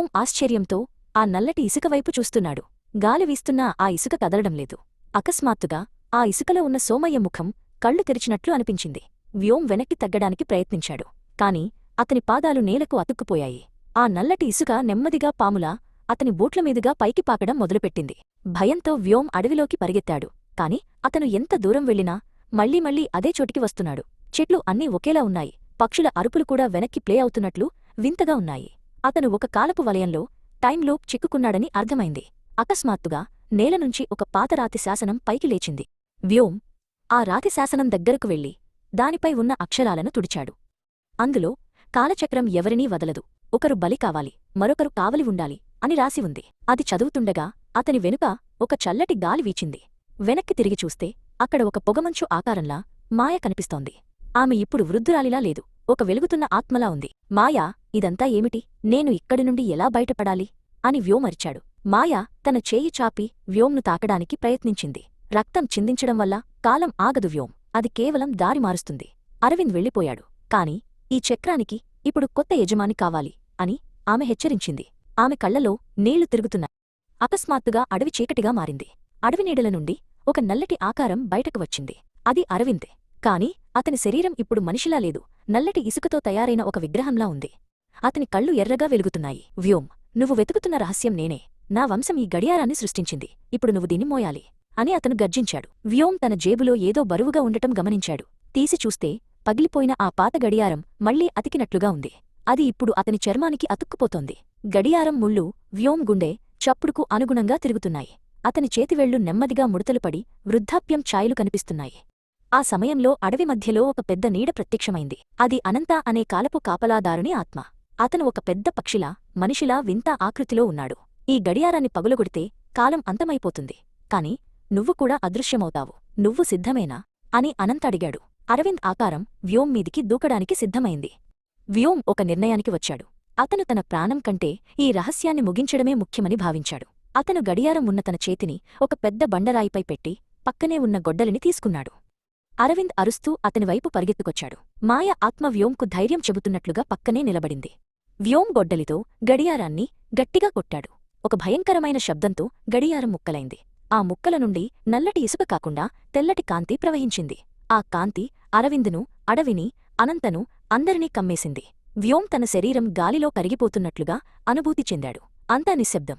వ్యోమ్ ఆశ్చర్యంతో ఆ నల్లటి ఇసుకవైపు చూస్తున్నాడు. గాలి వీస్తున్నా ఆ ఇసుక కదలడంలేదు. అకస్మాత్తుగా ఆ ఇసుకలో ఉన్న సోమయ్య ముఖం కళ్ళు తెరిచినట్లు అనిపించింది. వ్యోమ్ వెనక్కి తగ్గడానికి ప్రయత్నించాడు. కాని అతని పాదాలు నేలకు అతుక్కుపోయాయి. ఆ నల్లటి ఇసుక నెమ్మదిగా పాములా అతని బూట్లమీదుగా పైకి పాకడం మొదలుపెట్టింది. భయంతో వ్యోమ్ అడవిలోకి పరిగెత్తాడు. కాని అతను ఎంత దూరం వెళ్ళినా మళ్లీ అదే చోటికి వస్తున్నాడు. చెట్లు అన్నీ ఒకేలా ఉన్నాయి. పక్షుల అరుపులు కూడా వెనక్కి ప్లే అవుతున్నట్లు వింతగా ఉన్నాయి. అతను ఒక కాలపు వలయంలో టైంలోప్ చిక్కుకున్నాడని అర్థమైంది. అకస్మాత్తుగా నేలనుంచి ఒక పాత రాతి శాసనం పైకి లేచింది. వ్యోమ్ ఆ రాతి శాసనం దగ్గరకు వెళ్లి దానిపై ఉన్న అక్షరాలను తుడిచాడు. అందులో కాలచక్రం ఎవరినీ వదలదు, ఒకరు బలి కావాలి, మరొకరు కావలి ఉండాలి అని రాసి ఉంది. అది చదువుతుండగా అతని వెనుక ఒక చల్లటి గాలి వీచింది. వెనక్కి తిరిగి చూస్తే అక్కడ ఒక పొగమంచు ఆకారంలా మాయ కనిపిస్తోంది. ఆమె ఇప్పుడు వృద్ధురాలిలా లేదు, ఒక వెలుగుతున్న ఆత్మలా ఉంది. మాయా, ఇదంతా ఏమిటి? నేను ఇక్కడి నుండి ఎలా బయటపడాలి అని వ్యోమ్ అరిచాడు. మాయ తన చేయి చాపి వ్యోమ్ను తాకడానికి ప్రయత్నించింది. రక్తం చిందించడం వల్ల కాలం ఆగదు వ్యోమ్, అది కేవలం దారి మారుస్తుంది. అరవింద్ వెళ్ళిపోయాడు. కాని ఈ చక్రానికి ఇప్పుడు కొత్త యజమాని కావాలి అని ఆమె హెచ్చరించింది. ఆమె కళ్లలో నీళ్లు తిరుగుతున్నాయి. అకస్మాత్తుగా అడవి చీకటిగా మారింది. అడవి నీడల నుండి ఒక నల్లటి ఆకారం బయటకు వచ్చింది. అది అరవిందే. కాని అతని శరీరం ఇప్పుడు మనిషిలా లేదు, నల్లటి ఇసుకతో తయారైన ఒక విగ్రహంలా ఉంది. అతని కళ్ళు ఎర్రగా వెలుగుతున్నాయి. వ్యోమ్, నువ్వు వెతుకుతున్న రహస్యం నేనే. నా వంశం ఈ గడియారాన్ని సృష్టించింది, ఇప్పుడు నువ్వు దీన్ని మోయాలి అని అతను గర్జించాడు. వ్యోమ్ తన జేబులో ఏదో బరువుగా ఉండటం గమనించాడు. తీసి చూస్తే పగిలిపోయిన ఆ పాత గడియారం మళ్లీ అతికినట్లుగా ఉంది. అది ఇప్పుడు అతని చర్మానికి అతుక్కుపోతోంది. గడియారం ముళ్ళు వ్యోమ్ గుండె చప్పుడుకు అనుగుణంగా తిరుగుతున్నాయి. అతని చేతివేళ్లు నెమ్మదిగా ముడతలుపడి వృద్ధాప్యం ఛాయలు కనిపిస్తున్నాయి. ఆ సమయంలో అడవి మధ్యలో ఒక పెద్ద నీడ ప్రత్యక్షమైంది. అది అనంత అనే కాలపు కాపలాదారుని ఆత్మ. అతను ఒక పెద్ద పక్షిలా మనిషిలా వింత ఆకృతిలో ఉన్నాడు. ఈ గడియారాన్ని పగులగొడితే కాలం అంతమైపోతుంది, కాని నువ్వు కూడా అదృశ్యమవుతావు. నువ్వు సిద్ధమేనా అని అనంత అడిగాడు. అరవింద్ ఆకారం వ్యోమ్ మీదికి దూకడానికి సిద్ధమైంది. వ్యోమ్ ఒక నిర్ణయానికి వచ్చాడు. అతను తన ప్రాణం కంటే ఈ రహస్యాన్ని ముగించడమే ముఖ్యమని భావించాడు. అతను గడియారం ఉన్న తన చేతిని ఒక పెద్ద బండరాయిపై పెట్టి పక్కనే ఉన్న గొడ్డలిని తీసుకున్నాడు. అరవింద్ అరుస్తూ అతనివైపు పరిగెత్తుకొచ్చాడు. మాయ ఆత్మ వ్యోమ్కు ధైర్యం చెబుతున్నట్లుగా పక్కనే నిలబడింది. వ్యోమ్ గొడ్డలితో గడియారాన్ని గట్టిగా కొట్టాడు. ఒక భయంకరమైన శబ్దంతో గడియారం ముక్కలైంది. ఆ ముక్కల నుండి నల్లటి ఇసుక కాకుండా తెల్లటి కాంతి ప్రవహించింది. ఆ కాంతి అరవిందును, అడవిని, అనంతను అందరినీ కమ్మేసింది. వ్యోమ్ తన శరీరం గాలిలో కరిగిపోతున్నట్లుగా అనుభూతి చెందాడు. అంతా నిశ్శబ్దం.